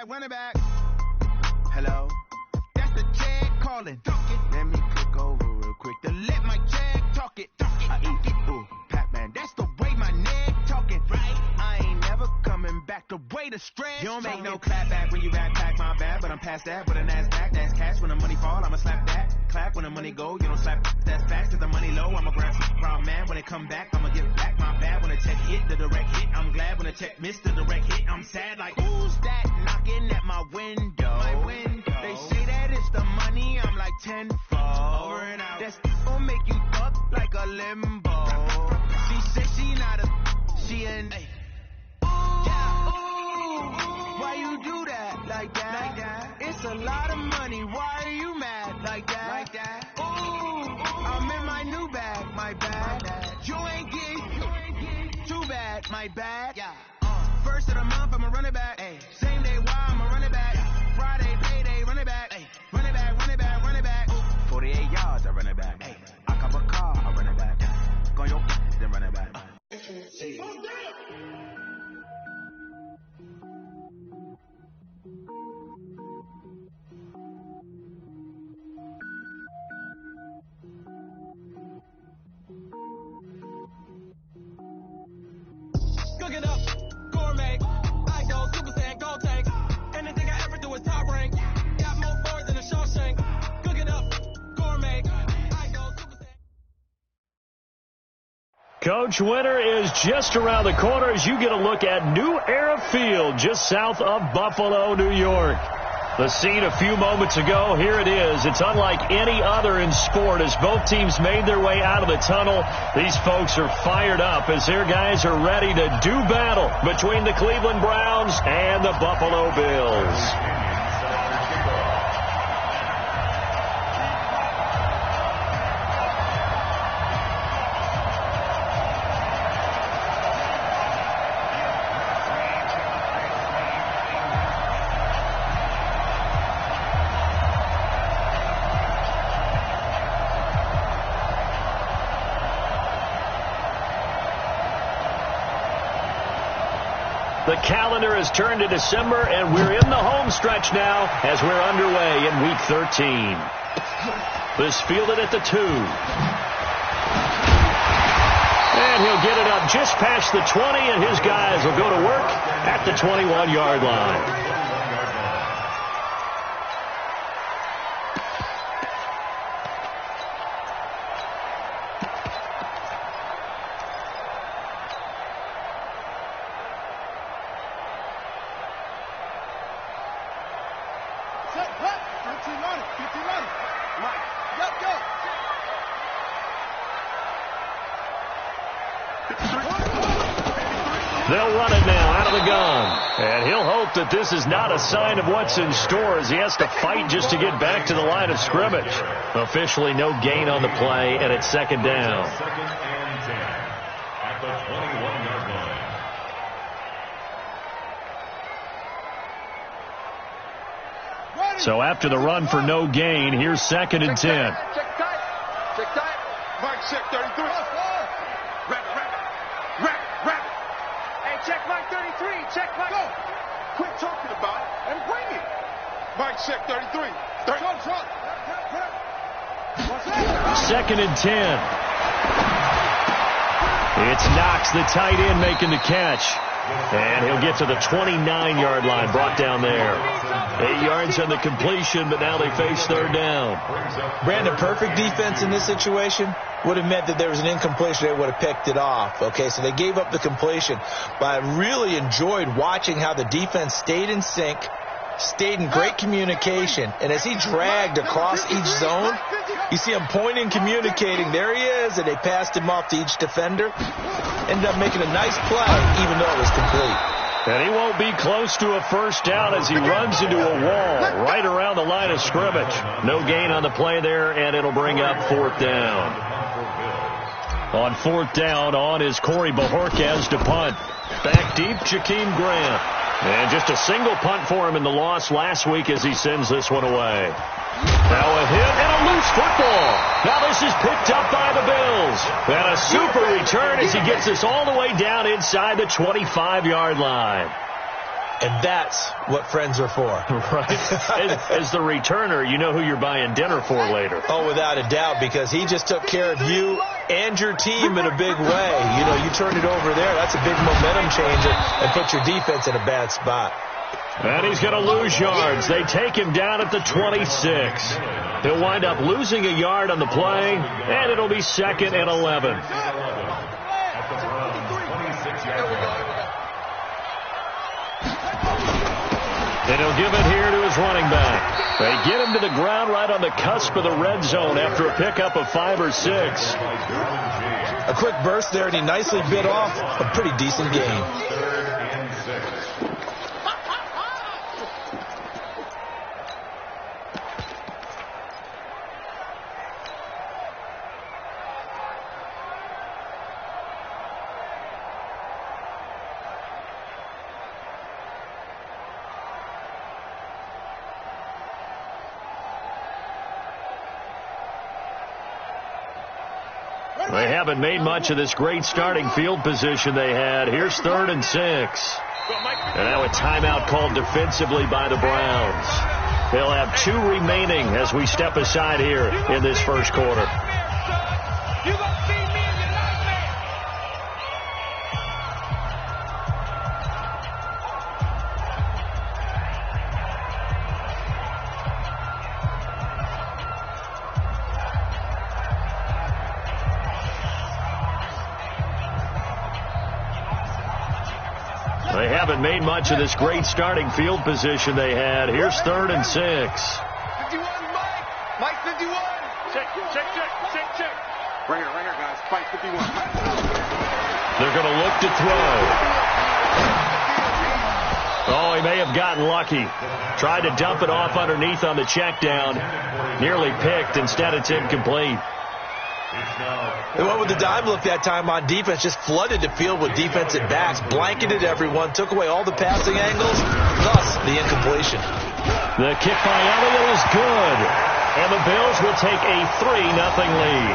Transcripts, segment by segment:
running back. Hello? That's the jag calling. Let me click over real quick to let my jag talk it. I eat it. Ooh, Pac-Man, that's the way my neck talking. Right? I ain't never coming back the way the stretch. You don't make no clap back when you back pack my bad, but I'm past that with a NASDAQ. That's cash when the money fall, I'ma slap that. Clap when the money go, you don't slap. That's fast cause the money low, I'ma grab round man. When it come back, I'ma give back my bad. When the check hit, the direct hit. I'm glad when the check missed the direct hit. I'm sad like, who's that knocking at my window? My window. They say that it's the money, I'm like tenfold. Over and out. That's gonna make you fuck like a limbo. She said she not a, she an. Why you do that like that? Like that? It's a lot of money. Why are you mad like that? Like that? Ooh, I'm in my new bag, my bad. You ain't getting too bad, my bad. Yeah. First of the month, I'ma run it back. Ay. Same day, why I'ma run it back? Yeah. Friday, payday, run it back. Ay. Run it back, run it back, run it back. Ooh. 48 yards, I run it back. Ay. I cop a car, I run it back. Go on your then run it back. Cook it up, gourmet. I go Super Saiyan, gold tank. Anything I ever do is top rank. Got more boards than a Shawshank. Cook it up, gourmet. I go Super Saiyan. Coach, winter is just around the corner as you get a look at New Era Field just south of Buffalo, New York. The scene a few moments ago, here it is. It's unlike any other in sport as both teams made their way out of the tunnel. These folks are fired up as their guys are ready to do battle between the Cleveland Browns and the Buffalo Bills. The calendar has turned to December, and we're in the home stretch now as we're underway in Week 13. This fielded at the 2. And he'll get it up just past the 20, and his guys will go to work at the 21-yard line. They'll run it now out of the gun. And he'll hope that this is not a sign of what's in store as he has to fight just to get back to the line of scrimmage. Officially no gain on the play, and it's second down. Second and 10 at the 21-yard line. So after the run for no gain, here's second and 10. Check tight. Check tight. Mike, check 33. Wrap. Hey, check Mike 33. Check Mike. Go. Quit talking about it and bring it. Mike, check 33. Second and 10. It's Knox, the tight end, making the catch. And he'll get to the 29-yard line, brought down there. 8 yards on the completion, but now they face third down. Brandon, perfect defense in this situation would have meant that there was an incompletion. They would have picked it off. Okay, so they gave up the completion. But I really enjoyed watching how the defense stayed in sync, stayed in great communication. And as he dragged across each zone, you see him pointing, communicating. There he is, and they passed him off to each defender. Ended up making a nice play, even though it was complete. And he won't be close to a first down as he runs into a wall right around the line of scrimmage. No gain on the play there, and it'll bring up fourth down. On fourth down, on is Corey Bojorquez to punt. Back deep, Jakeem Grant. And just a single punt for him in the loss last week as he sends this one away. Now a hit and a loose football. Now this is picked up by the Bills. And a super return as he gets this all the way down inside the 25-yard line. And that's what friends are for. Right. As the returner, you know who you're buying dinner for later. Oh, without a doubt, because he just took care of you and your team in a big way. You know, you turned it over there. That's a big momentum changer and put your defense in a bad spot. And he's going to lose yards. They take him down at the 26. He'll wind up losing a yard on the play, and it'll be 2nd and 11. And he'll give it here to his running back. They get him to the ground right on the cusp of the red zone after a pickup of 5 or 6. A quick burst there, and he nicely bit off a pretty decent game. They haven't made much of this great starting field position they had. Here's 3rd and 6. And now a timeout called defensively by the Browns. They'll have 2 remaining as we step aside here in this first quarter. They haven't made much of this great starting field position they had. Here's 3rd and 6. 51, Mike. Mike 51. Check. Right here, guys. Mike 51. They're going to look to throw. Oh, he may have gotten lucky. Tried to dump it off underneath on the check down. Nearly picked. Instead, it's incomplete. They went with the dime look that time on defense, just flooded the field with defensive backs, blanketed everyone, took away all the passing angles, thus the incompletion. The kick by Elliott is good, and the Bills will take a 3-0 lead.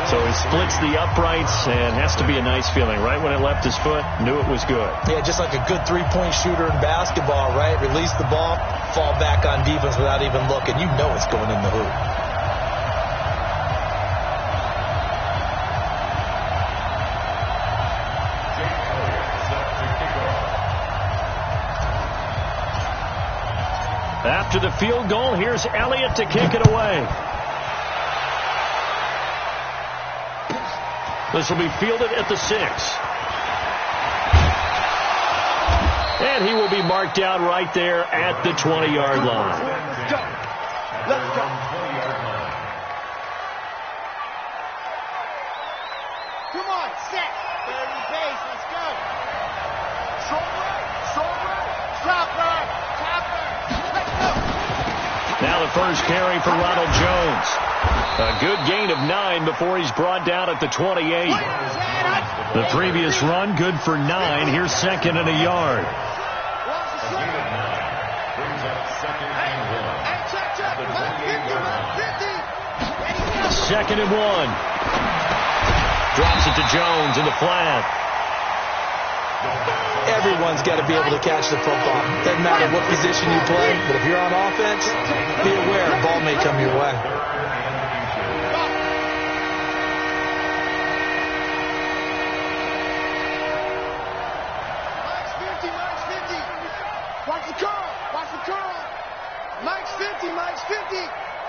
So he splits the uprights, and has to be a nice feeling. Right when it left his foot, knew it was good. Yeah, just like a good three-point shooter in basketball, right? Release the ball, fall back on defense without even looking. You know it's going in the hoop. After the field goal, here's Elliott to kick it away. This will be fielded at the 6. And he will be marked out right there at the 20-yard line. Let's go. Come on, set. Third and base. Let's go. Shoulder. Chopper. Now the first carry for Ronald Jones. A good gain of 9 before he's brought down at the 28. The previous run, good for 9. Here's 2nd and a yard. Second and 1. Drops it to Jones in the flat. Everyone's got to be able to catch the football. Doesn't matter what position you play, but if you're on offense, be aware the ball may come your way. Mike's 50. Watch the curl. Mike's 50.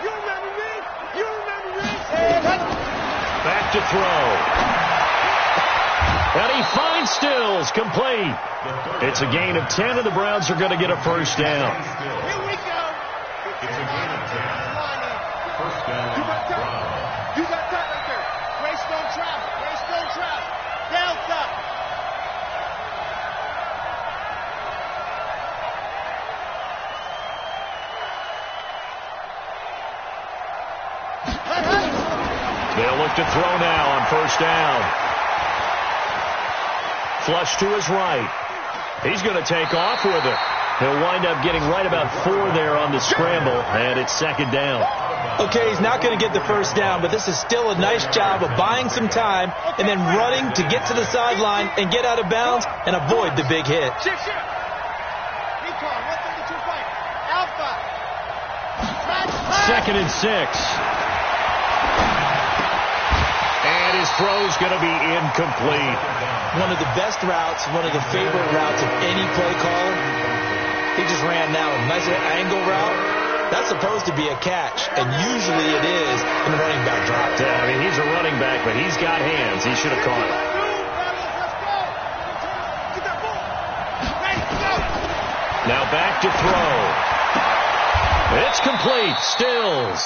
You remember me? Back to throw. And he finds Stills, complete. It's a gain of 10, and the Browns are going to get a first down. Here we go. It's a gain of 10. First down. You got that right there. Grace don't travel. Delta. They'll look to throw now on first down. Flush to his right. He's going to take off with it. He'll wind up getting right about 4 there on the scramble, and it's 2nd down. Okay, he's not going to get the first down, but this is still a nice job of buying some time and then running to get to the sideline and get out of bounds and avoid the big hit. 2nd and 6. And his throw's going to be incomplete. One of the best routes, one of the favorite routes of any play caller. He just ran now a nice angle route. That's supposed to be a catch, and usually it is in the running back drop. Yeah, I mean, he's a running back, but he's got hands. He should have caught it. Now back to throw. It's complete. Stills.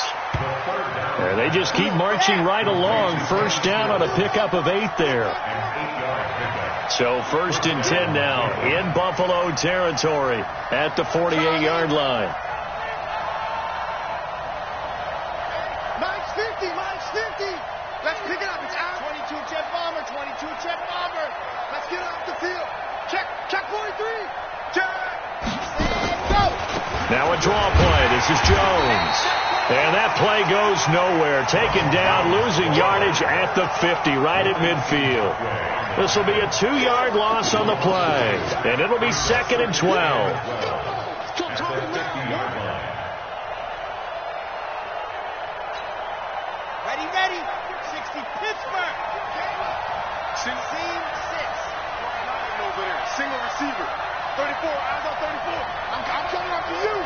There, they just keep marching right along. First down on a pickup of 8 there. So 1st and 10 now in Buffalo territory at the 48-yard line. Minus 50. Let's pick it up. It's out. 22 check bomber. 22 check bomber. Let's get it off the field. Check 43. Check. Go. Now a draw play. This is Jones. And that play goes nowhere. Taken down, losing yardage at the 50, right at midfield. This will be a 2-yard loss on the play. And it'll be 2nd and 12. Ready. 60 Pittsburgh. Seam 6. Over there. Single receiver. 34. Eyes on 34. I'm coming up to you.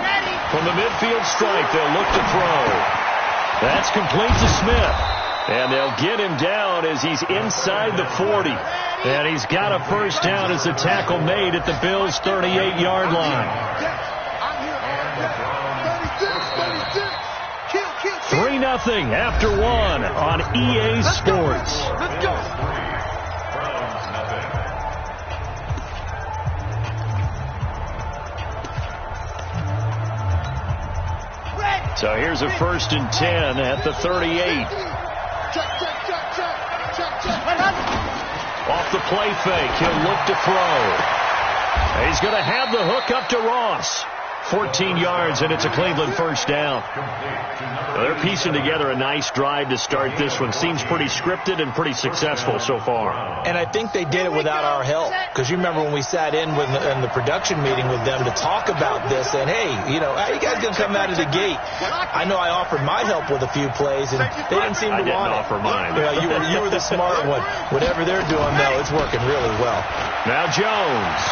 Ready. From the midfield stripe, they'll look to throw. That's complete to Smith. And they'll get him down as he's inside the 40. And he's got a first down as the tackle made at the Bills' 38-yard line. 3-0 after 1 on EA Sports. Let's go. So here's a 1st and 10 at the 38. Check. Off the play fake, he'll look to throw. He's going to have the hook up to Ross. 14 yards, and it's a Cleveland first down. Well, they're piecing together a nice drive to start this one. Seems pretty scripted and pretty successful so far. And I think they did it without our help. Because you remember when we sat in the production meeting with them to talk about this, and hey, how you guys going to come out of the gate? I know I offered my help with a few plays, and they didn't seem to want it. I didn't offer mine. You were the smart one. Whatever they're doing, though, it's working really well. Now Jones.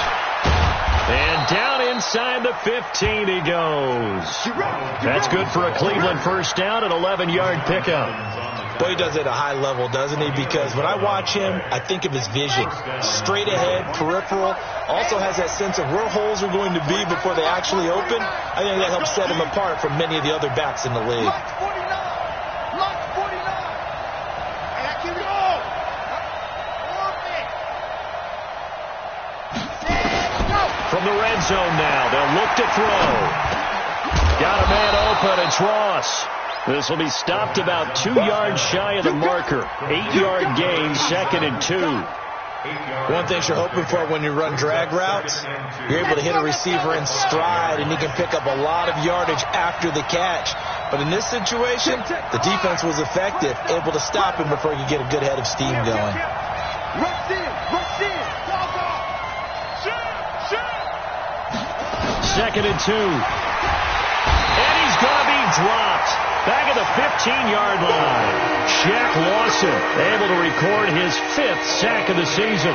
And down inside the 15 he goes. That's good for a Cleveland first down, an 11-yard pickup. Boy, he does it at a high level, doesn't he? Because when I watch him, I think of his vision. Straight ahead, peripheral. Also has that sense of where holes are going to be before they actually open. I think that helps set him apart from many of the other backs in the league. Lock 49. And I can go. From the red zone now, they'll look to throw. Got a man open, it's Ross. This will be stopped about 2 yards shy of the marker. 8-yard gain, 2nd and 2. One thing you're hoping for when you run drag routes, you're able to hit a receiver in stride, and he can pick up a lot of yardage after the catch. But in this situation, the defense was effective, able to stop him before you get a good head of steam going. Rush in. 2nd and 2. And he's going to be dropped. Back at the 15-yard line. Shaq Lawson able to record his 5th sack of the season.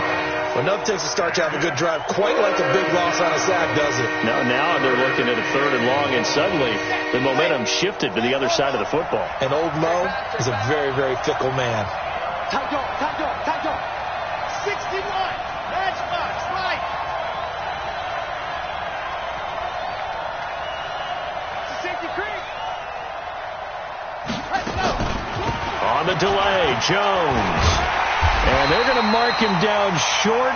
Well, enough takes to start to have a good drive, quite like a big loss on a sack, does it? Now they're looking at a 3rd and long, and suddenly the momentum shifted to the other side of the football. And old Mo is a very, very fickle man. Tight dog. 69. Matchbox, right. Safety creek. Let's go. On the delay, Jones. And they're going to mark him down short,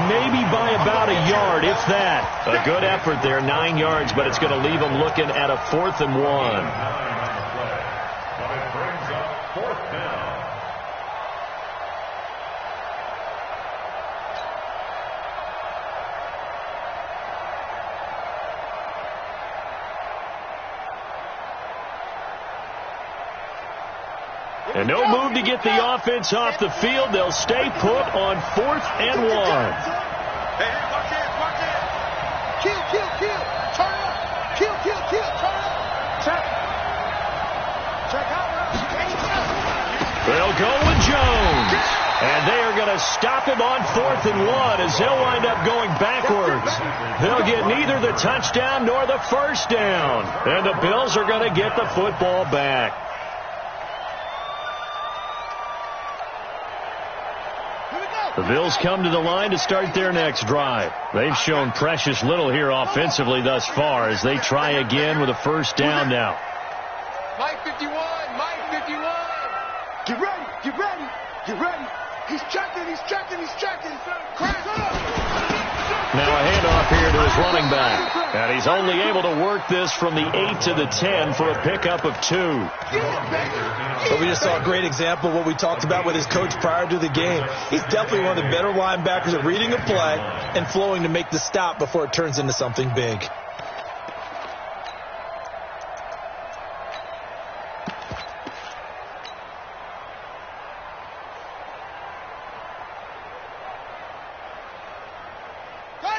maybe by about a yard, if that. A good effort there, 9 yards, but it's going to leave him looking at a 4th and 1. And no move to get the offense off the field. They'll stay put on 4th and 1. Hey, watch it. Kill. Turn up. Kill. Turn up. Check. go with Jones. And they are going to stop him on 4th and 1 as he'll wind up going backwards. They'll get neither the touchdown nor the first down. And the Bills are going to get the football back. The Bills come to the line to start their next drive. They've shown precious little here offensively thus far as they try again with a first down now. Mike 51, Mike 51. Get ready, get ready, get ready. He's checking, he's checking, he's checking. Now a handoff here to his running back. And he's only able to work this from the 8 to the 10 for a pickup of 2. So we just saw a great example of what we talked about with his coach prior to the game. He's definitely one of the better linebackers at reading a play and flowing to make the stop before it turns into something big.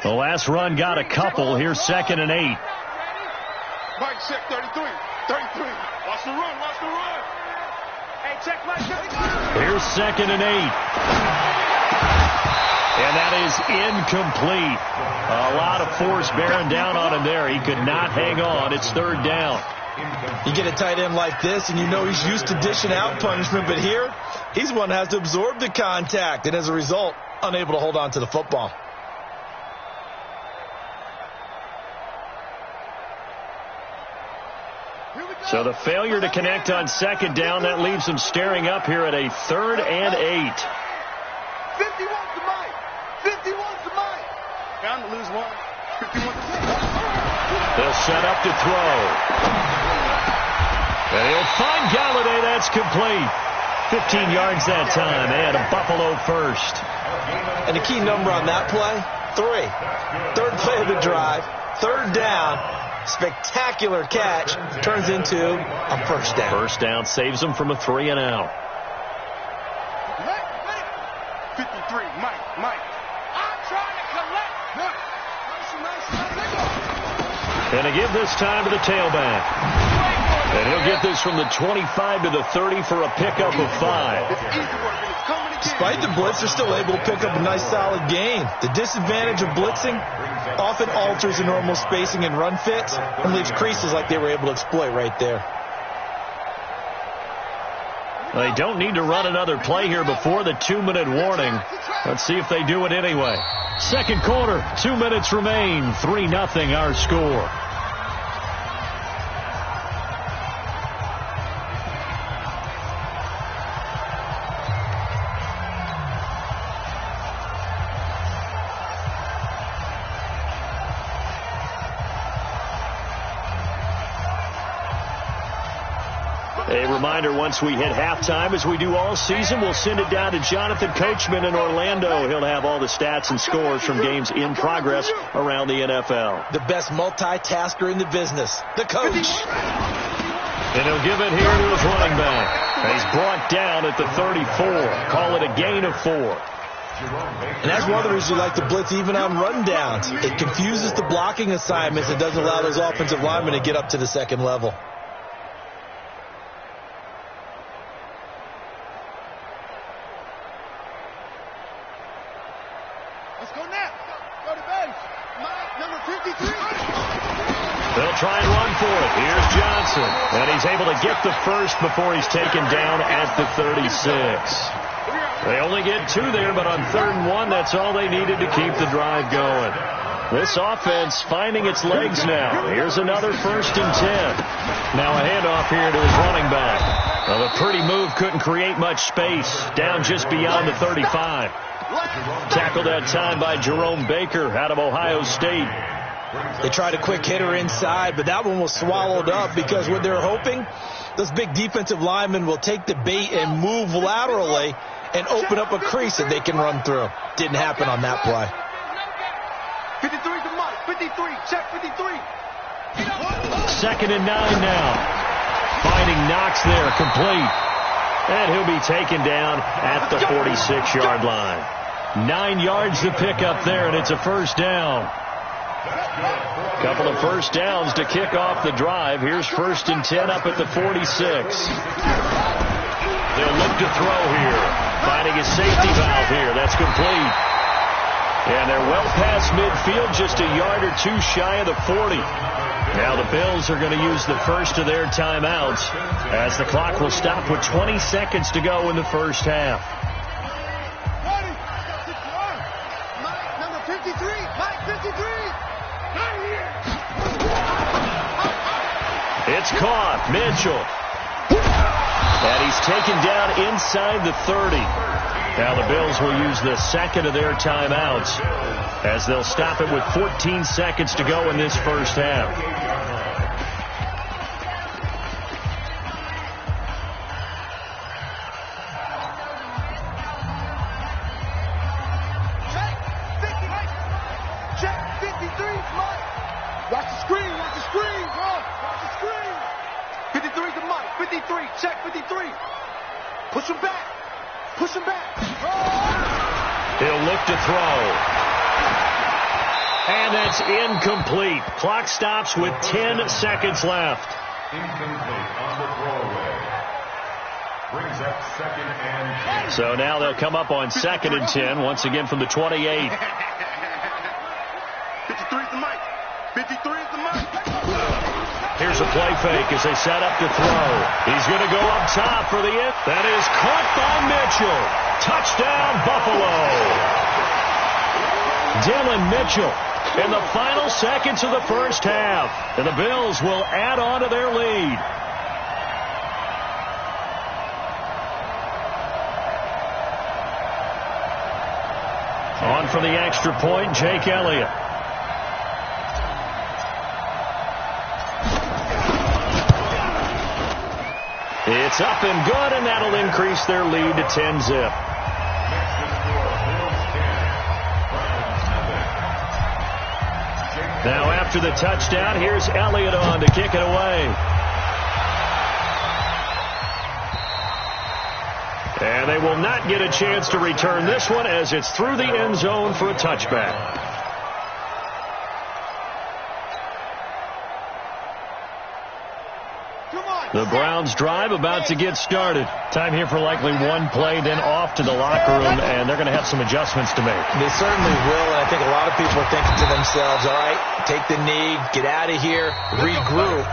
The last run got a couple. Here's 2nd and 8. Mike check 33, 33. Watch the run, watch the run. Hey, check Mike 33. Here's 2nd and 8. And that is incomplete. A lot of force bearing down on him there. He could not hang on. It's 3rd down. You get a tight end like this, and you know he's used to dishing out punishment, but here, he's one that has to absorb the contact, and as a result, unable to hold on to the football. So the failure to connect on 2nd down, that leaves them staring up here at a 3rd and 8. 51 to Mike. 51 to Mike. Bound to lose one. 51 to Mike. They'll set up to throw. And he'll find Galladay. That's complete. 15 yards that time, and a Buffalo first. And the key number on that play, 3. 3rd play of the drive, 3rd down. Spectacular catch turns into a first down. First down saves them from a 3 and out. 53, Mike. I'm trying to collect. Nice. And to give this time to the tailback. And he'll get this from the 25 to the 30 for a pickup of 5. It's easy work, and it's coming again. Despite the blitz, they're still able to pick up a nice solid gain. The disadvantage of blitzing often alters the normal spacing and run fits and leaves creases like they were able to exploit right there. They don't need to run another play here before the 2-minute warning. Let's see if they do it anyway. Second quarter, 2 minutes remain. 3-0 our score. A reminder, once we hit halftime, as we do all season, we'll send it down to Jonathan Coachman in Orlando. He'll have all the stats and scores from games in progress around the NFL. The best multitasker in the business, the coach. And he'll give it here to his running back. And he's brought down at the 34. Call it a gain of 4. And that's one of the reasons we like to blitz even on rundowns. It confuses the blocking assignments. It doesn't allow those offensive linemen to get up to the second level. Let's go now. Go to base. Mike, number 53. They'll try and run for it. Here's Johnson. And he's able to get the first before he's taken down at the 36. They only get 2 there, but on 3rd and 1, that's all they needed to keep the drive going. This offense finding its legs now. Here's another 1st and 10. Now a handoff here to his running back. Well, the pretty move couldn't create much space. Down just beyond the 35. Tackled that time by Jerome Baker out of Ohio State. They tried a quick hitter inside, but that one was swallowed up because what they're hoping, those big defensive linemen will take the bait and move laterally and open up a crease that they can run through. Didn't happen on that play. 53 to Mike. 53. Check 53. 2nd and 9 now. Finding Knox there, complete. And he'll be taken down at the 46-yard line. 9 yards to pick up there, and it's a first down. Couple of first downs to kick off the drive. Here's 1st and 10 up at the 46. They'll look to throw here. Finding his safety valve here. That's complete. And they're well past midfield, just a yard or two shy of the 40. Now the Bills are going to use the first of their timeouts as the clock will stop with 20 seconds to go in the first half. Number 53, Mike 53. It's caught. Mitchell. And he's taken down inside the 30. Now the Bills will use the second of their timeouts as they'll stop it with 14 seconds to go in this first half. Check 53, Mike. Watch the screen, watch the screen, bro. Watch the screen. 53's the Mike. 53, check 53. Push him back. Push him back. He'll look to throw. And that's incomplete. Clock stops with 10 seconds left. Incomplete on the throwaway. Brings up 2nd and 10. So now they'll come up on 2nd and 10, once again from the 28. 53's the Mike. 53's the Mike. Here's a play fake as they set up to throw. He's going to go up top for the hit. That is caught by Mitchell. Touchdown, Buffalo. Dylan Mitchell in the final seconds of the first half. And the Bills will add on to their lead. On for the extra point, Jake Elliott. It's up and good, and that'll increase their lead to 10-zip. Now after the touchdown, here's Elliott on to kick it away. And they will not get a chance to return this one as it's through the end zone for a touchback. The Browns drive about to get started. Time here for likely one play, then off to the locker room, and they're going to have some adjustments to make. They certainly will, and I think a lot of people are thinking to themselves, all right, take the knee, get out of here, regroup.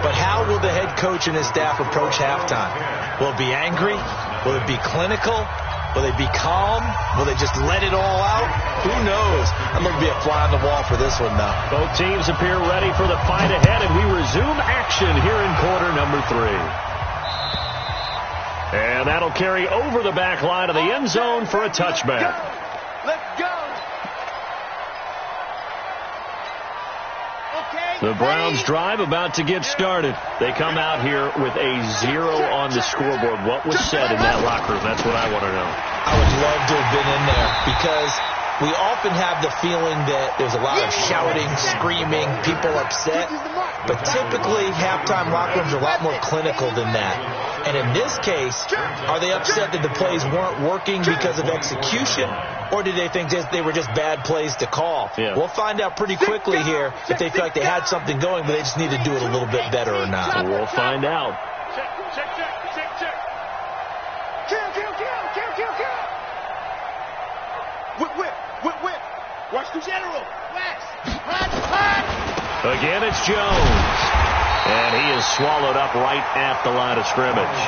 But how will the head coach and his staff approach halftime? Will it be angry? Will it be clinical? Will they be calm? Will they just let it all out? Who knows? I'm going to be a fly on the wall for this one, though. Both teams appear ready for the fight ahead, and we resume action here in quarter number 3. And that'll carry over the back line of the end zone for a touchback. Let's go. The Browns drive about to get started. They come out here with a 0 on the scoreboard. What was said in that locker room? That's what I want to know. I would love to have been in there because we often have the feeling that there's a lot of shouting, screaming, people upset. But typically, halftime locker rooms are a lot more clinical than that. And in this case, are they upset that the plays weren't working because of execution? Or did they think they were just bad plays to call? Yeah. We'll find out pretty quickly here if they feel like they had something going, but they just need to do it a little bit better or not. We'll find out. Check. Kill. Whip. Watch the general. West. Hot. Again, it's Jones. And he is swallowed up right at the line of scrimmage.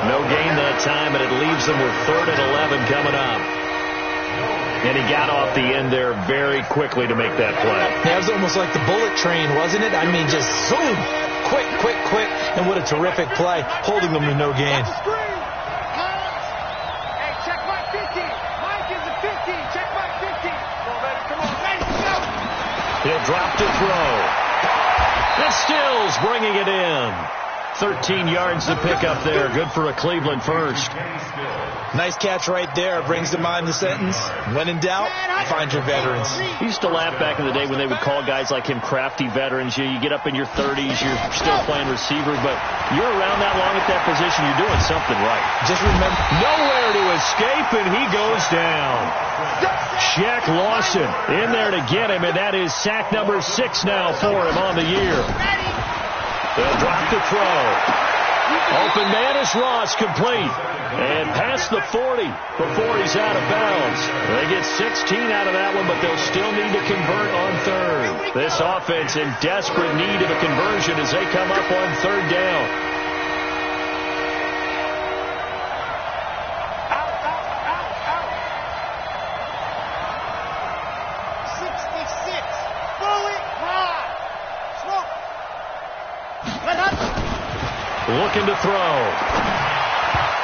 No gain that time, and it leaves them with 3rd and 11 coming up. And he got off the end there very quickly to make that play. That was almost like the bullet train, wasn't it? I mean, just zoom. Quick. And what a terrific play, holding them to no gain. Hey, check my 50. Mike is a 50. Check my 50. Come on, baby. Go. He'll drop to throw. And Stills bringing it in. 13 yards to pick up there. Good for a Cleveland first. Nice catch right there. Brings to mind the sentence, when in doubt, find your veterans. He used to laugh back in the day when they would call guys like him crafty veterans. You get up in your 30s, you're still playing receiver, but you're around that long at that position, you're doing something right. Just remember, nowhere to escape, and he goes down. Shaq Lawson in there to get him, and that is sack number 6 now for him on the year. They'll drop the throw. Open man is Ross, complete. And past the 40 before he's out of bounds. They get 16 out of that one, but they'll still need to convert on third. This offense in desperate need of a conversion as they come up on third down. Looking to throw.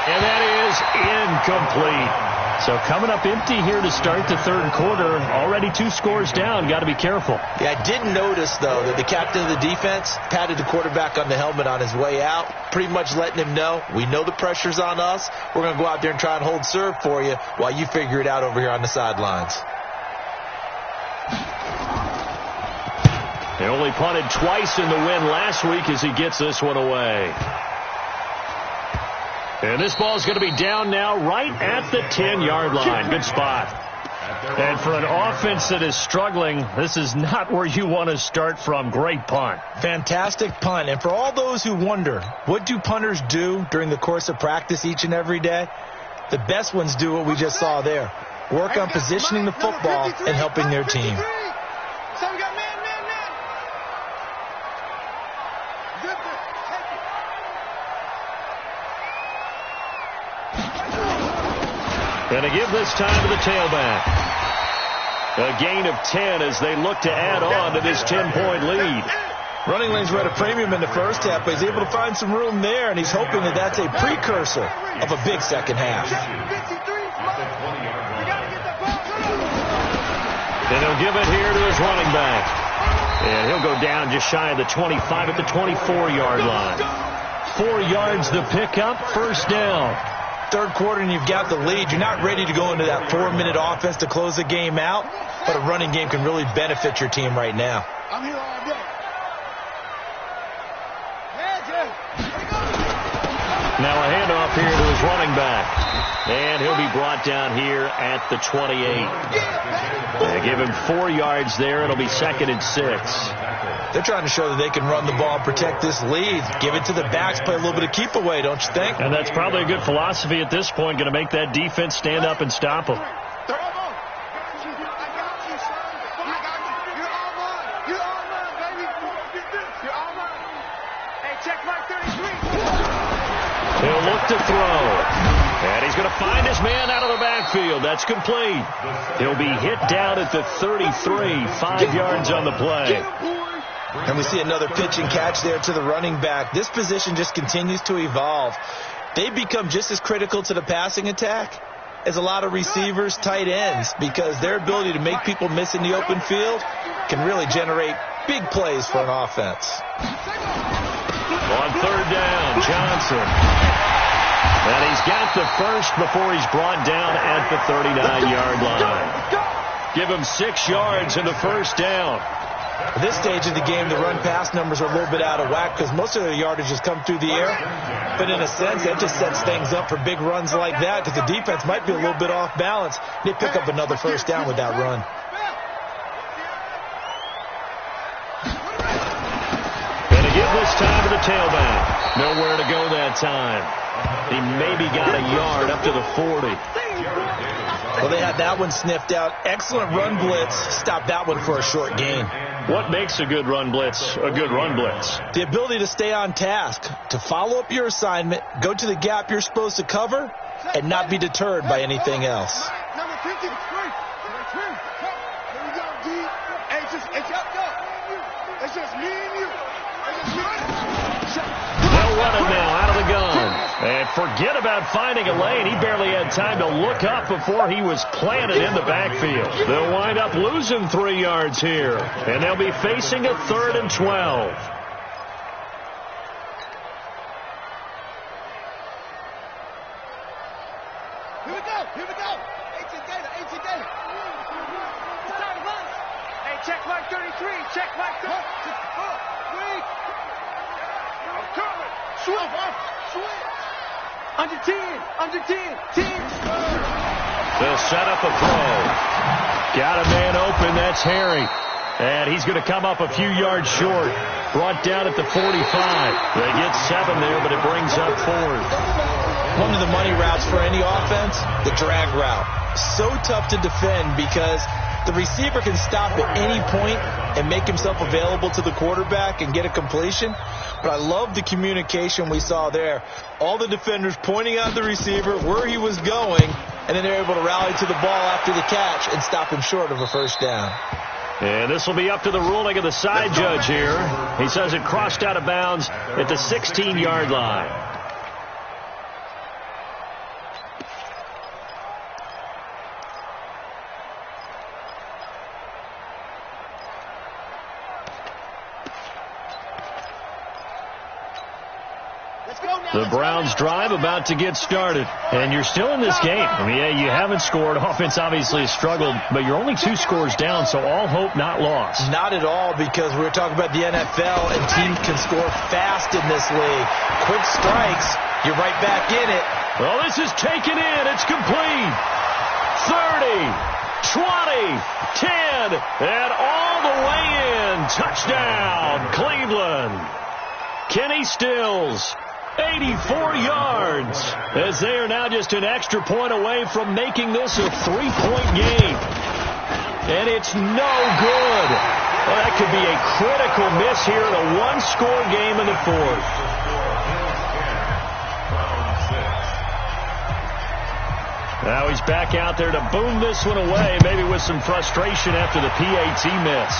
And that is incomplete. So coming up empty here to start the third quarter. Already 2 scores down. Got to be careful. Yeah, I did notice, though, that the captain of the defense patted the quarterback on the helmet on his way out, pretty much letting him know, we know the pressure's on us. We're going to go out there and try and hold serve for you while you figure it out over here on the sidelines. They only punted twice in the win last week as he gets this one away. And this ball's going to be down now right at the 10-yard line. Good spot. And for an offense that is struggling, this is not where you want to start from. Great punt. Fantastic punt. And for all those who wonder, what do punters do during the course of practice each and every day? The best ones do what we just saw there. Work on positioning the football and helping their team. And to give this time to the tailback. A gain of 10 as they look to add on to this 10-point lead. Running lanes were at a premium in the first half, but he's able to find some room there, and he's hoping that that's a precursor of a big second half. And he'll give it here to his running back. And he'll go down just shy of the 25 at the 24-yard line. 4 yards to pick up, first down. Third quarter and you've got the lead. You're not ready to go into that 4-minute offense to close the game out, but a running game can really benefit your team right now. I'm here all day. Now a handoff here to his running back. And he'll be brought down here at the 28. They give him 4 yards there. It'll be 2nd and 6. They're trying to show that they can run the ball and protect this lead. Give it to the backs, play a little bit of keep away, don't you think? And that's probably a good philosophy at this point, going to make that defense stand up and stop them. He'll look to throw. And he's going to find his man out of the backfield. That's complete. He'll be hit down at the 33, 5 yards on the play. And we see another pitch and catch there to the running back. This position just continues to evolve. They become just as critical to the passing attack as a lot of receivers, tight ends, because their ability to make people miss in the open field can really generate big plays for an offense. On third down, Johnson. And he's got the first before he's brought down at the 39-yard line. Give him 6 yards in the first down. At this stage of the game, the run-pass numbers are a little bit out of whack because most of their yardage has come through the air. But in a sense, that just sets things up for big runs like that because the defense might be a little bit off balance. They pick up another first down with that run. And to give this time to the tailback. Nowhere to go that time. He maybe got a yard up to the 40. Well, they had that one sniffed out. Excellent run blitz. Stopped that one for a short gain. What makes a good run blitz a good run blitz? The ability to stay on task, to follow up your assignment, go to the gap you're supposed to cover, and not be deterred by anything else. Number 53. Here we go, D. Hey, it's just me and you. They'll run it now out of the gun. And forget about finding a lane. He barely had time to look up before he was planted in the backfield. They'll wind up losing 3 yards here. And they'll be facing a 3rd and 12. Here we go. 18 Gator. It's time to run. Hey, check mark 33. Check mark 33. I'm coming. Switch. Under 10. 10. They'll set up a throw. Got a man open. That's Harry. And he's going to come up a few yards short. Brought down at the 45. They get 7 there, but it brings up 4th. One of the money routes for any offense, the drag route. So tough to defend because the receiver can stop at any point and make himself available to the quarterback and get a completion. But I love the communication we saw there. All the defenders pointing out the receiver, where he was going, and then they're able to rally to the ball after the catch and stop him short of a first down. And this will be up to the ruling of the side judge here. He says it crossed out of bounds at the 16-yard line. The Browns drive about to get started. And you're still in this game. I mean, yeah, you haven't scored. Offense obviously has struggled, but you're only 2 scores down, so all hope not lost. Not at all, because we were talking about the NFL, and teams can score fast in this league. Quick strikes, you're right back in it. Well, this is taken in. It's complete. 30, 20, 10, and all the way in. Touchdown, Cleveland. Kenny Stills. 84 yards, as they are now just an extra point away from making this a 3-point game. And it's no good. Well, that could be a critical miss here in a 1-score game in the 4th. Now he's back out there to boom this one away, maybe with some frustration after the PAT miss.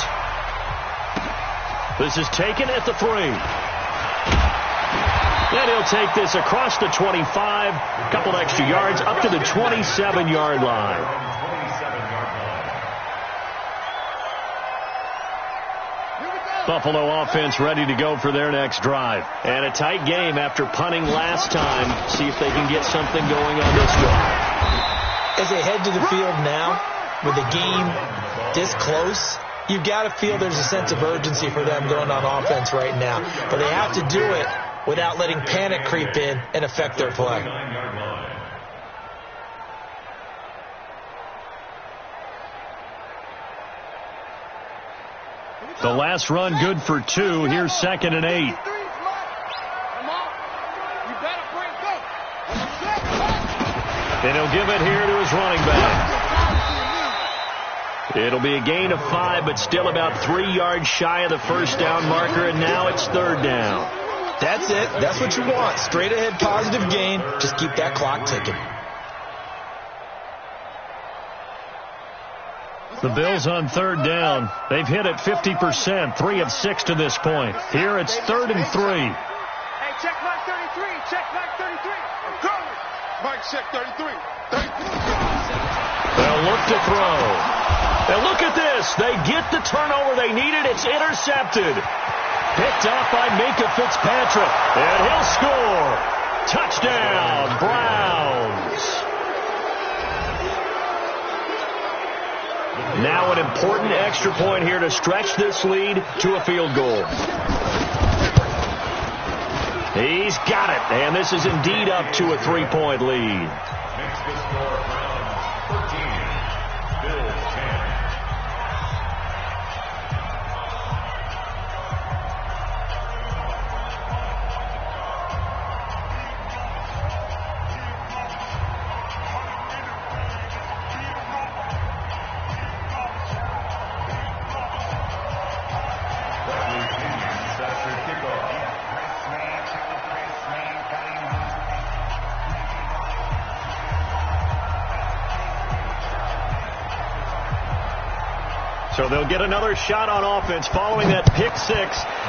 This is taken at the 3. Then he'll take this across the 25, a couple extra yards, up to the 27-yard line. Buffalo offense ready to go for their next drive. And a tight game after punting last time. See if they can get something going on this drive. As they head to the field now, with the game this close, you've got to feel there's a sense of urgency for them going on offense right now. But they have to do it without letting panic creep in and affect their play. The last run good for 2. Here's 2nd and 8. And he'll give it here to his running back. It'll be a gain of 5, but still about 3 yards shy of the first down marker, and now it's 3rd down. That's it. That's what you want. Straight ahead positive gain. Just keep that clock ticking. The Bills on 3rd down. They've hit it 50%, 3 of 6 to this point. Here it's 3rd and 3. Hey, check Mike 33. Check Mike 33. I'm coming. Mike, check 33. 33. They'll look to throw. And look at this. They get the turnover they needed. It's intercepted. Picked up by Minka Fitzpatrick. And he'll score. Touchdown, Browns. Now an important extra point here to stretch this lead to a field goal. He's got it. And this is indeed up to a 3-point lead. Makes the score Browns 13, Bills 10. So they'll get another shot on offense following that pick 6.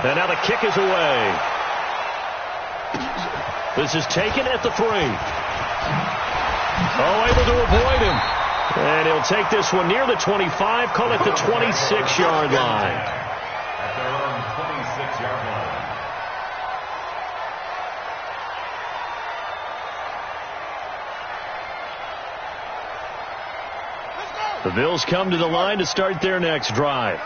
And now the kick is away. This is taken at the 3. Oh, able to avoid him. And he'll take this one near the 25, call it the 26-yard line. At their own 26-yard line. The Bills come to the line to start their next drive.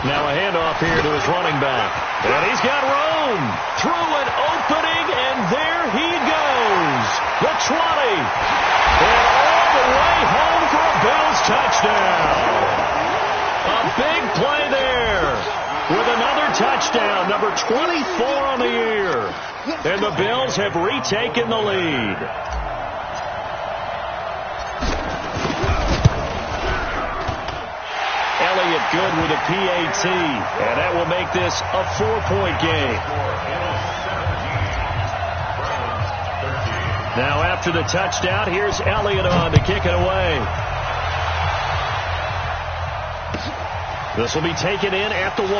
Now a handoff here to his running back. And he's got room through an opening, and there he goes. The 20. And all the way home for a Bills touchdown. A big play there with another touchdown, number 24 on the year. And the Bills have retaken the lead. Elliott good with a PAT, and that will make this a 4-point game. Now after the touchdown, here's Elliott on to kick it away. This will be taken in at the 1.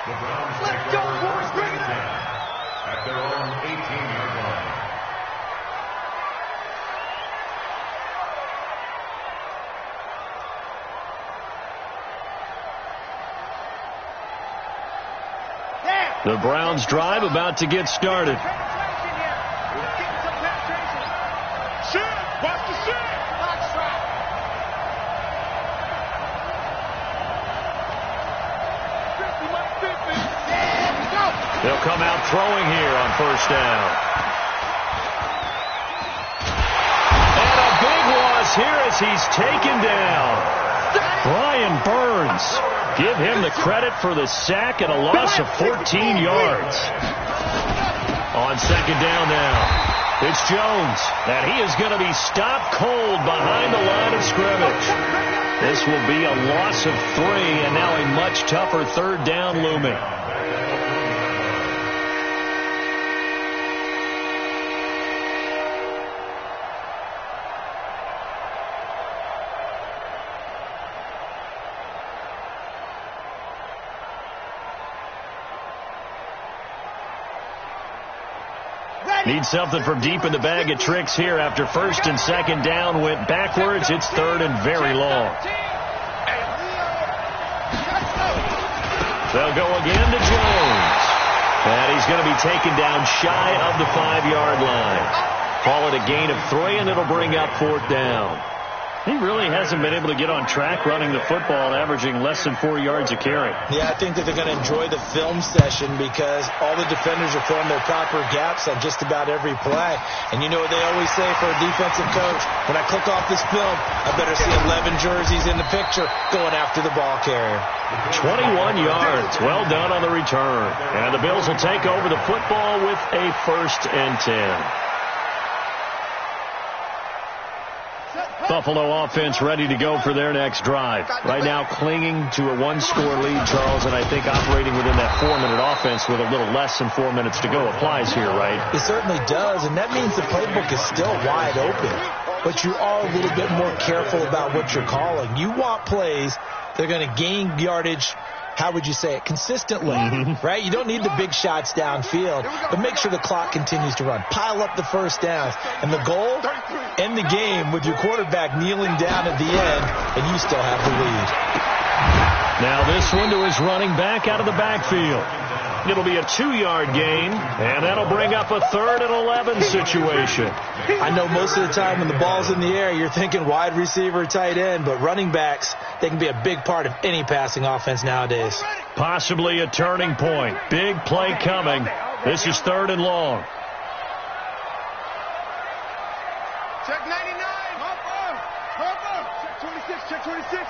The Browns take over first and 10 at their own 18-yard line. The Browns drive about to get started. They'll come out throwing here on first down. And a big loss here as he's taken down. Brian Burns. Give him the credit for the sack and a loss of 14 yards. On second down now, it's Jones, and he is going to be stopped cold behind the line of scrimmage. This will be a loss of 3, and now a much tougher third down looming. Need something from deep in the bag of tricks here after first and second down went backwards. It's third and very long. They'll go again to Jones. And he's going to be taken down shy of the 5-yard line. Call it a gain of 3, and it'll bring up fourth down. He really hasn't been able to get on track running the football, averaging less than 4 yards a carry. Yeah, I think that they're going to enjoy the film session because all the defenders are filling their proper gaps on just about every play. And you know what they always say for a defensive coach? When I click off this film, I better see 11 jerseys in the picture going after the ball carrier. 21 yards. Well done on the return. And the Bills will take over the football with a first and 10. Buffalo offense ready to go for their next drive. Right now clinging to a 1-score lead, Charles, and I think operating within that 4-minute offense with a little less than 4 minutes to go applies here, right? It certainly does, and that means the playbook is still wide open. But you are a little bit more careful about what you're calling. You want plays that are going to gain yardage, how would you say it, consistently, right? You don't need the big shots downfield, but make sure the clock continues to run. Pile up the first downs. And the goal, end the game with your quarterback kneeling down at the end, and you still have the lead. Now this one to his running back out of the backfield. It'll be a 2-yard gain, and that'll bring up a 3rd and 11 situation. I know most of the time when the ball's in the air, you're thinking wide receiver, tight end, but running backs, they can be a big part of any passing offense nowadays. Possibly a turning point. Big play coming. This is 3rd and long. Check 99. Harper. Check 26. Check 26.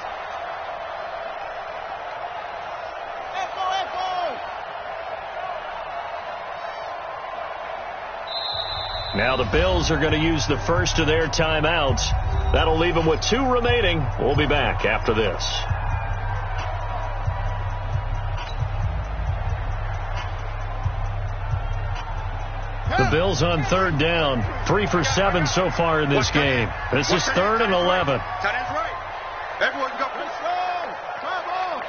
Now the Bills are going to use the first of their timeouts. That'll leave them with 2 remaining. We'll be back after this. The Bills on 3rd down. 3 for 7 so far in this game. This is 3rd and 11. Tight end's right. Everyone go. Time on.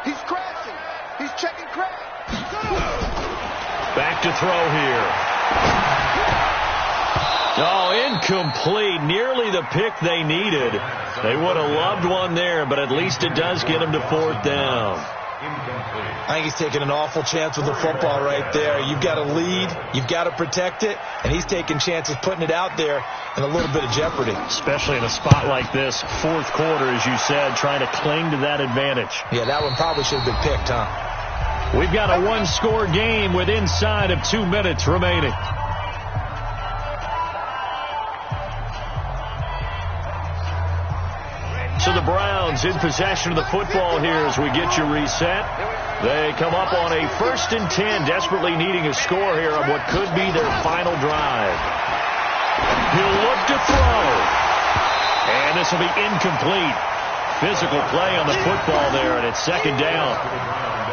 He's crashing. He's checking crack. Back to throw here. Oh, incomplete. Nearly the pick they needed. They would have loved one there, but at least it does get them to 4th down. Incomplete. I think he's taking an awful chance with the football right there. You've got to lead, you've got to protect it, and he's taking chances putting it out there in a little bit of jeopardy. Especially in a spot like this, fourth quarter, as you said, trying to cling to that advantage. Yeah, that one probably should have been picked, huh? We've got a one-score game with inside of 2 minutes remaining. So the Browns in possession of the football here as we get you reset. They come up on a 1st and 10, desperately needing a score here on what could be their final drive. He'll look to throw. And this will be incomplete. Physical play on the football there, and it's 2nd down.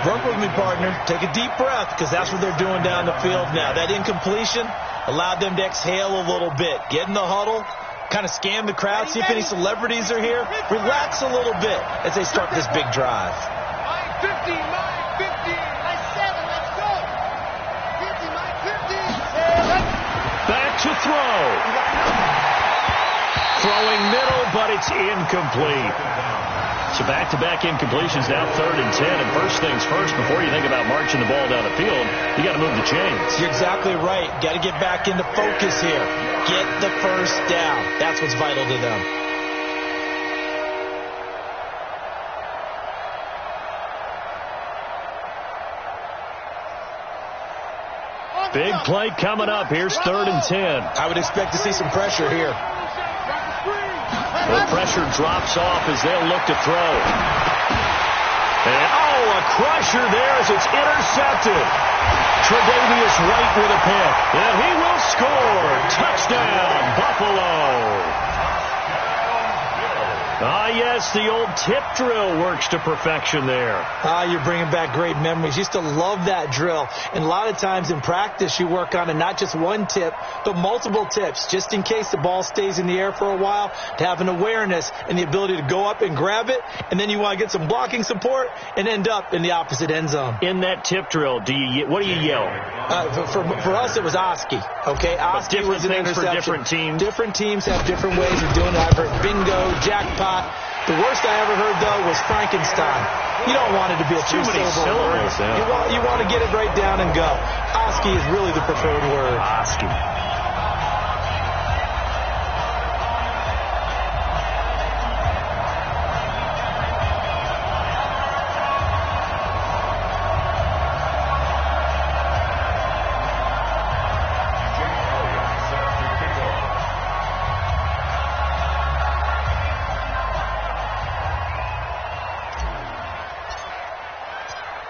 Work with me, partner. Take a deep breath, because that's what they're doing down the field now. That incompletion allowed them to exhale a little bit. Get in the huddle. Kind of scan the crowd, see if any celebrities are here. Relax a little bit as they start this big drive. 50, 50, 7, let's go. 50, 50, Back to throw. Throwing middle, but it's incomplete. So back-to-back incompletions now, 3rd and 10. And first things first, before you think about marching the ball down the field, you got to move the chains. You're exactly right. Got to get back into focus here. Get the first down. That's what's vital to them. Big play coming up. Here's 3rd and 10. I would expect to see some pressure here. The pressure drops off as they'll look to throw. And, a crusher there as it's intercepted. Tre'Davious White with a pick. And he will score. Touchdown, Buffalo. Yes, the old tip drill works to perfection there. You're bringing back great memories. Used to love that drill. And a lot of times in practice, you work on it, not just one tip, but multiple tips, just in case the ball stays in the air for a while, to have an awareness and the ability to go up and grab it, and then you want to get some blocking support and end up in the opposite end zone. In that tip drill, what do you yell? For us, it was Oski. Okay, Oski was an interception. For different teams. Different teams have different ways of doing it. I've heard bingo, jackpot. The worst I ever heard, though, was Frankenstein. You don't want it to be a too many syllables. Yeah. You want to get it right down and go. Oski is really the preferred word. Oski.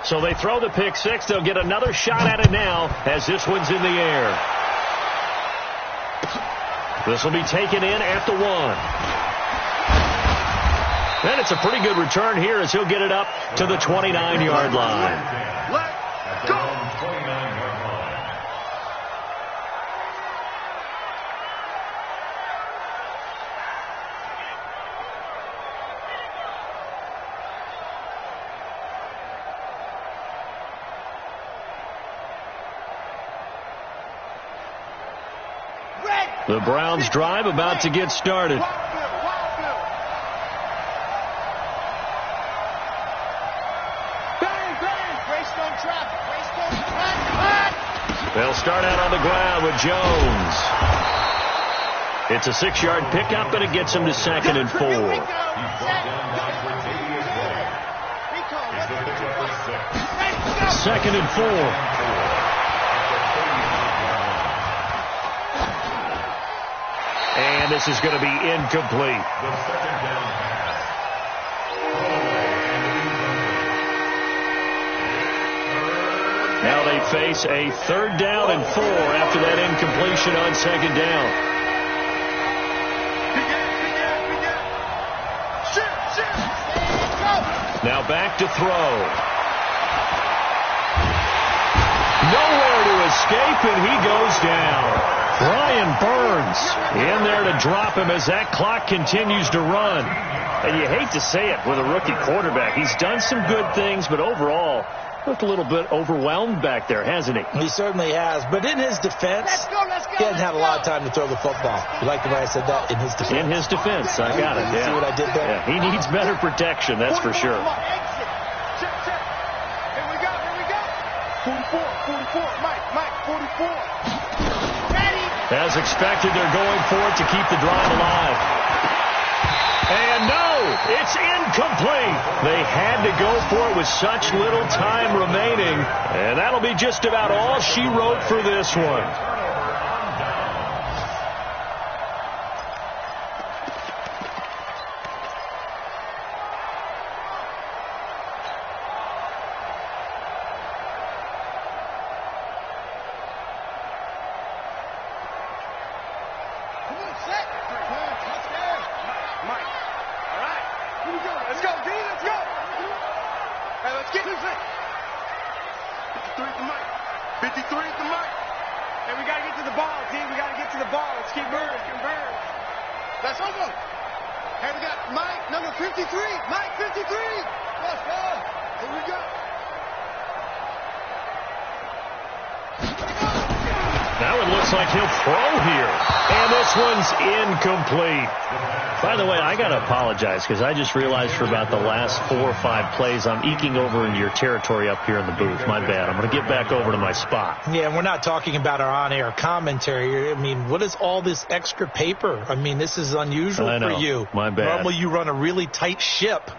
So they throw the pick six. They'll get another shot at it now as this one's in the air. This will be taken in at the 1. And it's a pretty good return here as he'll get it up to the 29-yard line. Let's go. 29-yard line. The Browns drive about to get started. They'll start out on the ground with Jones. It's a 6-yard pickup, and it gets him to 2nd and 4. Second and 4. And this is going to be incomplete. The 2nd down pass. Now they face a 3rd down and 4 after that incompletion on 2nd down. Now back to throw. Nowhere to escape, and he goes down. Brian Burns in there to drop him as that clock continues to run. And you hate to say it with a rookie quarterback. He's done some good things, but overall, looked a little bit overwhelmed back there, hasn't he? He certainly has. But in his defense, he hasn't had a lot of time to throw the football. You like the way I said that? In his defense. In his defense. I got it. You see what I did there? Yeah, he needs better protection, that's for sure. 4. Ready. As expected, they're going for it to keep the drive alive. And no, it's incomplete. They had to go for it with such little time remaining. And that'll be just about all she wrote for this one. Incomplete. By the way, I got to apologize because I just realized for about the last 4 or 5 plays I'm eking over into your territory up here in the booth. My bad. I'm going to get back over to my spot. Yeah, we're not talking about our on-air commentary. I mean, what is all this extra paper? I mean, this is unusual for you. My bad. Normally you run a really tight ship.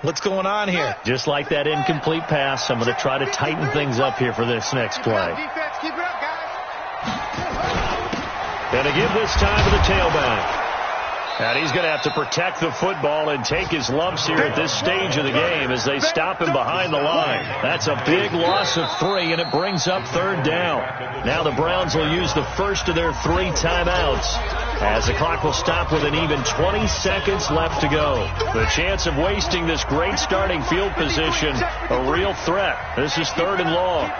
What's going on here? Just like that incomplete pass, I'm going to try to tighten things up here for this next play. Defense, keep it up, guys. And to give this time to the tailback. And he's going to have to protect the football and take his lumps here at this stage of the game as they stop him behind the line. That's a big loss of 3, and it brings up 3rd down. Now the Browns will use the first of their 3 timeouts as the clock will stop with an even 20 seconds left to go. The chance of wasting this great starting field position, a real threat. This is 3rd and long.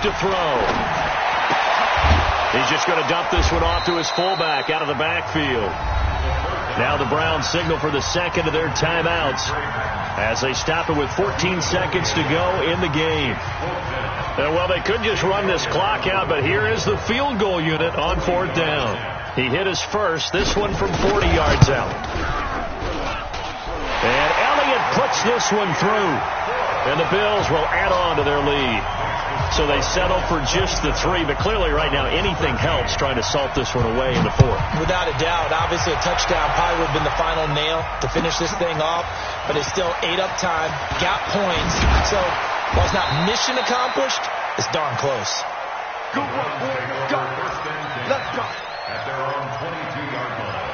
To throw. He's just going to dump this one off to his fullback out of the backfield. Now the Browns signal for the second of their timeouts as they stop it with 14 seconds to go in the game. Well, they could just run this clock out, but here is the field goal unit on 4th down. He hit his first, this one from 40 yards out. And Elliott puts this one through. And the Bills will add on to their lead. So they settle for just the 3, but clearly right now anything helps trying to salt this one away in the 4th. Without a doubt, obviously a touchdown probably would have been the final nail to finish this thing off, but it's still ate up time, got points, so while it's not mission accomplished, it's darn close. Good work, boy. Let's go. Let's go. At their own 22-yard line.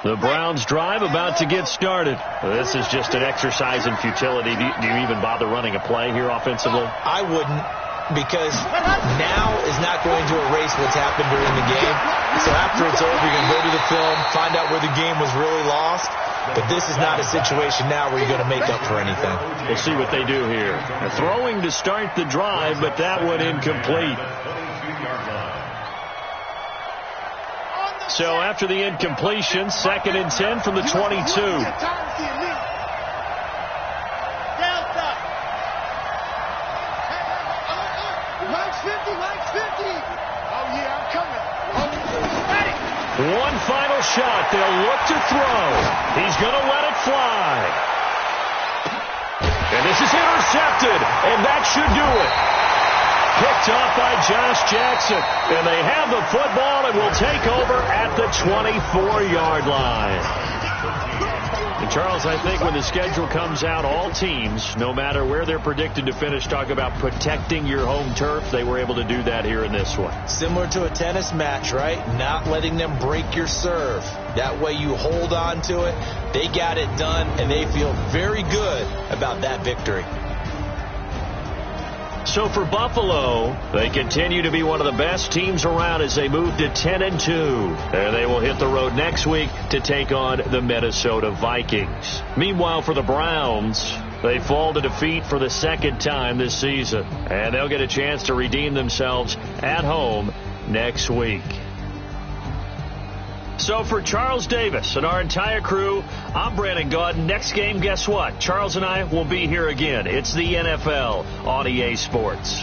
The Browns drive about to get started. This is just an exercise in futility. Do you even bother running a play here offensively? I wouldn't, because now is not going to erase what's happened during the game. So after it's over, you're going to go to the film, find out where the game was really lost. But this is not a situation now where you're going to make up for anything. We'll see what they do here. They're throwing to start the drive, but that one incomplete. So after the incompletion, 2nd and 10 from the 22. Down stop. Mike's 50, Mike's 50. Oh, yeah, I'm coming. Ready. One final shot. They'll look to throw. He's going to let it fly. And this is intercepted, and that should do it. Picked off by Josh Jackson. And they have the football and will take over at the 24-yard line. And Charles, I think when the schedule comes out, all teams, no matter where they're predicted to finish, talk about protecting your home turf. They were able to do that here in this one. Similar to a tennis match, right? Not letting them break your serve. That way you hold on to it. They got it done, and they feel very good about that victory. So for Buffalo, they continue to be one of the best teams around as they move to 10-2. And they will hit the road next week to take on the Minnesota Vikings. Meanwhile, for the Browns, they fall to defeat for the 2nd time this season. And they'll get a chance to redeem themselves at home next week. So for Charles Davis and our entire crew, I'm Brandon Gaudin. Next game, guess what? Charles and I will be here again. It's the NFL on EA Sports.